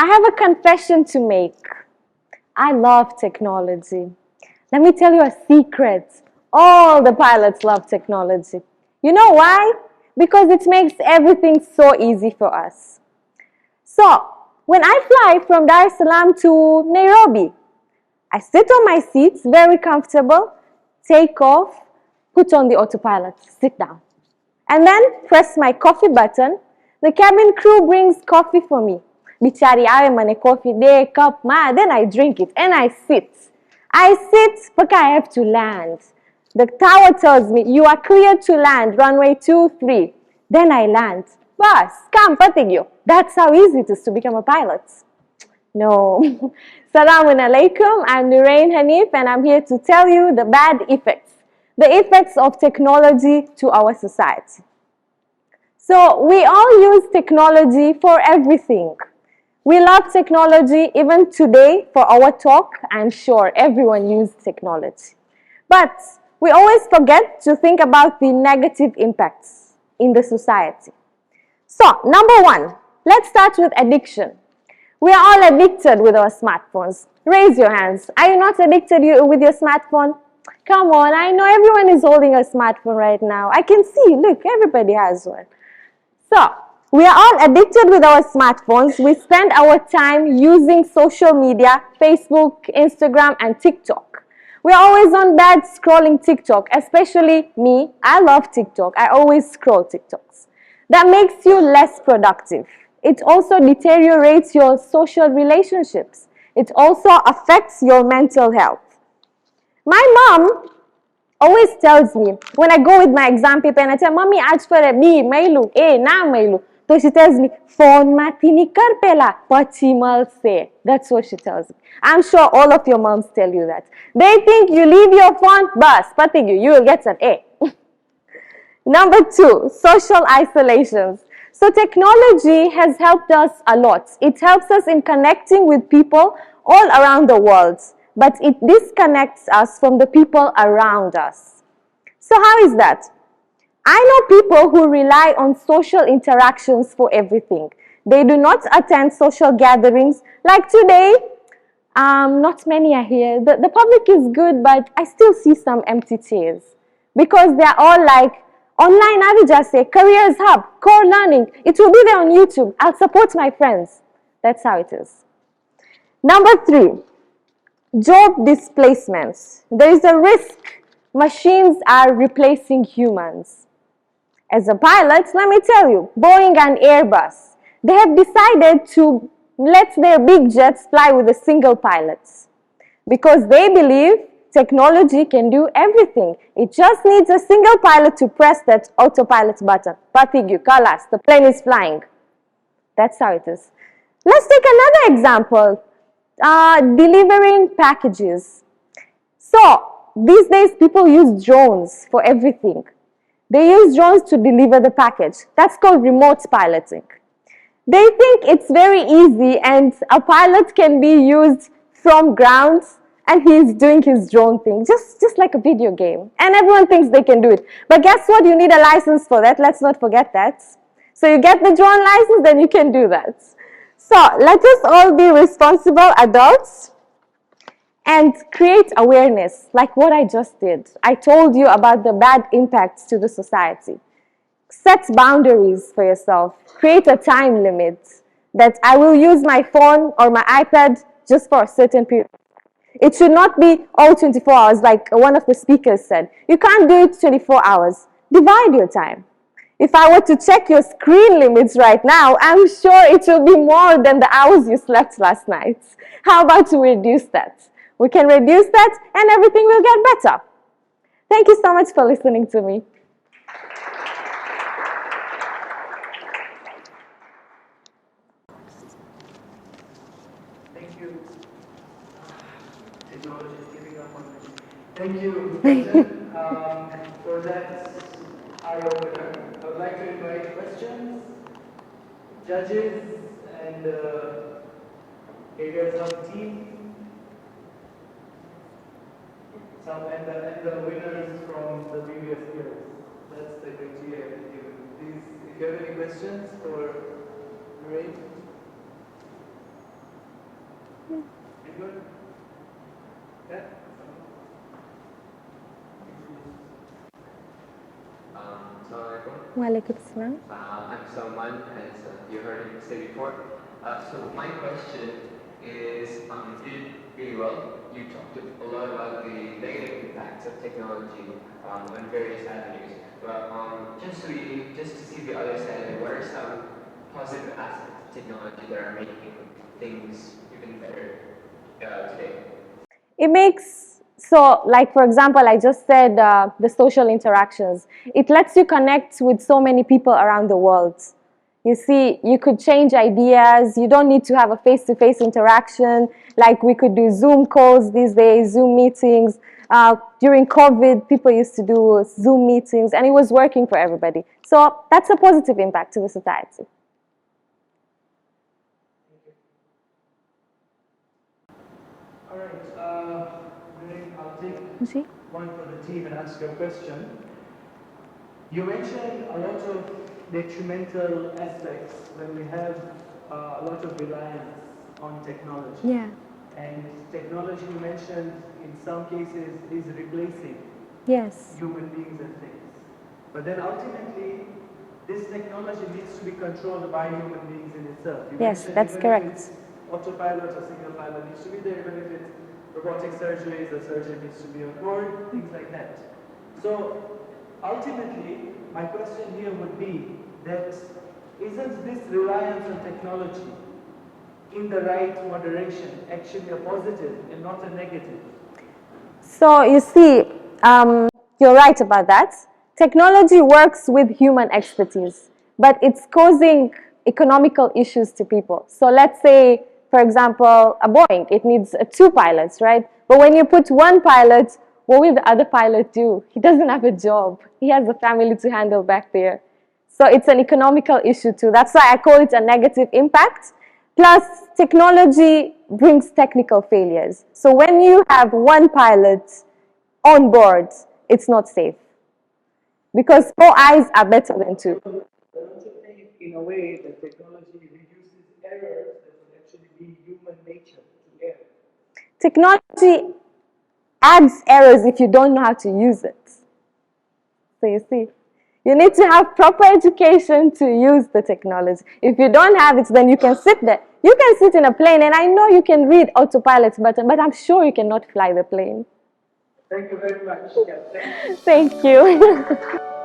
I have a confession to make. I love technology. Let me tell you a secret. All the pilots love technology. You know why? Because it makes everything so easy for us. So, when I fly from Dar es Salaam to Nairobi, I sit on my seats, very comfortable, take off, put on the autopilot, sit down. And then press my coffee button. The cabin crew brings coffee for me. Bichari awe mane coffee day, cup, ma. Then I drink it and I sit. I sit because I have to land. The tower tells me, you are clear to land, runway 23. Then I land. Bas, come, patigyo. That's how easy it is to become a pilot. No. Salamun alaikum, I'm Nooreain Hanif and I'm here to tell you the bad effects. The effects of technology to our society. So we all use technology for everything. We love technology even today for our talk. I'm sure everyone uses technology. But we always forget to think about the negative impacts in the society. So, number one, let's start with addiction. We are all addicted with our smartphones. Raise your hands. Are you not addicted with your smartphone? Come on, I know everyone is holding a smartphone right now. I can see, look, everybody has one. So, we are all addicted with our smartphones. We spend our time using social media, Facebook, Instagram, and TikTok. We're always on bed scrolling TikTok, especially me. I love TikTok. I always scroll TikToks. That makes you less productive. It also deteriorates your social relationships. It also affects your mental health. My mom always tells me, when I go with my exam paper and I tell, Mommy, aaj for B, mailu, A, na mailu. So she tells me, phone matini kar pela, pachi malse. That's what she tells me. I'm sure all of your moms tell you that. They think you leave your phone, bas, patigyu, you will get an A. Number two, social isolations. So technology has helped us a lot. It helps us in connecting with people all around the world, but it disconnects us from the people around us. So how is that? I know people who rely on social interactions for everything. They do not attend social gatherings. Like today, not many are here. The public is good, but I still see some empty chairs because they're all like, online Avijase, Careers Hub, Core Learning. It will be there on YouTube. I'll support my friends. That's how it is. Number three, job displacements. There is a risk machines are replacing humans. As a pilot, let me tell you, Boeing and Airbus, they have decided to let their big jets fly with a single pilot because they believe technology can do everything. It just needs a single pilot to press that autopilot button. Patigyu, kalas, the plane is flying. That's how it is. Let's take another example. Delivering packages. So, these days people use drones for everything. They use drones to deliver the package. That's called remote piloting. They think it's very easy and a pilot can be used from ground and he's doing his drone thing, just like a video game. And everyone thinks they can do it. But guess what? You need a license for that. Let's not forget that. So you get the drone license, then you can do that. So let us all be responsible adults and create awareness, like what I just did. I told you about the bad impacts to the society. Set boundaries for yourself. Create a time limit that I will use my phone or my iPad just for a certain period. It should not be all 24 hours like one of the speakers said. You can't do it 24 hours. Divide your time. If I were to check your screen limits right now, I'm sure it will be more than the hours you slept last night. How about we reduce that? We can reduce that and everything will get better. Thank you so much for listening to me. Thank you. Technology is giving up on me. Thank you, Captain, for that eye-opener. I would like to invite questions, judges, and areas of team. And the winners from the previous years. That's the criteria I've given. Please, if you have any questions for Nooreain. Anyone? Yeah? Assalamualaikum. Walaikum salam. I'm Salman, as you heard him say before. So my question is, you did really well. You talked a lot about the negative impacts of technology on various avenues. But just to see the other side of it, what are some positive aspects of technology that are making things even better today? It makes, so like for example, I just said the social interactions. It lets you connect with so many people around the world. You see, you could change ideas. You don't need to have a face-to-face interaction. Like we could do Zoom calls these days, Zoom meetings. During COVID, people used to do Zoom meetings, and it was working for everybody. So that's a positive impact to the society. All right. Nooreain, I'll take See? one for the team and ask you a question. You mentioned a lot of detrimental aspects when we have a lot of reliance on technology. Yeah. And technology, you mentioned, in some cases is replacing Yes. human beings and things. But then ultimately, this technology needs to be controlled by human beings in itself. You Yes, mentioned that's even correct. if it's autopilot or single pilot needs to be there, even if it's robotic surgeries, the surgeon needs to be on board, things like that. So ultimately, my question here would be that isn't this reliance on technology in the right moderation actually a positive and not a negative? So you see, you're right about that. Technology works with human expertise, but it's causing economical issues to people. So let's say, for example, a Boeing, it needs two pilots, right? But when you put one pilot, what will the other pilot do? He doesn't have a job. He has a family to handle back there. So it's an economical issue too. That's why I call it a negative impact. Plus, technology brings technical failures. So when you have one pilot on board, it's not safe. Because four eyes are better than two. But don't you think, in a way, that technology reduces errors that would actually be human nature to err? Technology adds errors if you don't know how to use it. So you see, you need to have proper education to use the technology. If you don't have it, then you can sit there. You can sit in a plane, and I know you can read autopilot's button, but I'm sure you cannot fly the plane. Thank you very much. Yeah, thank you. Thank you.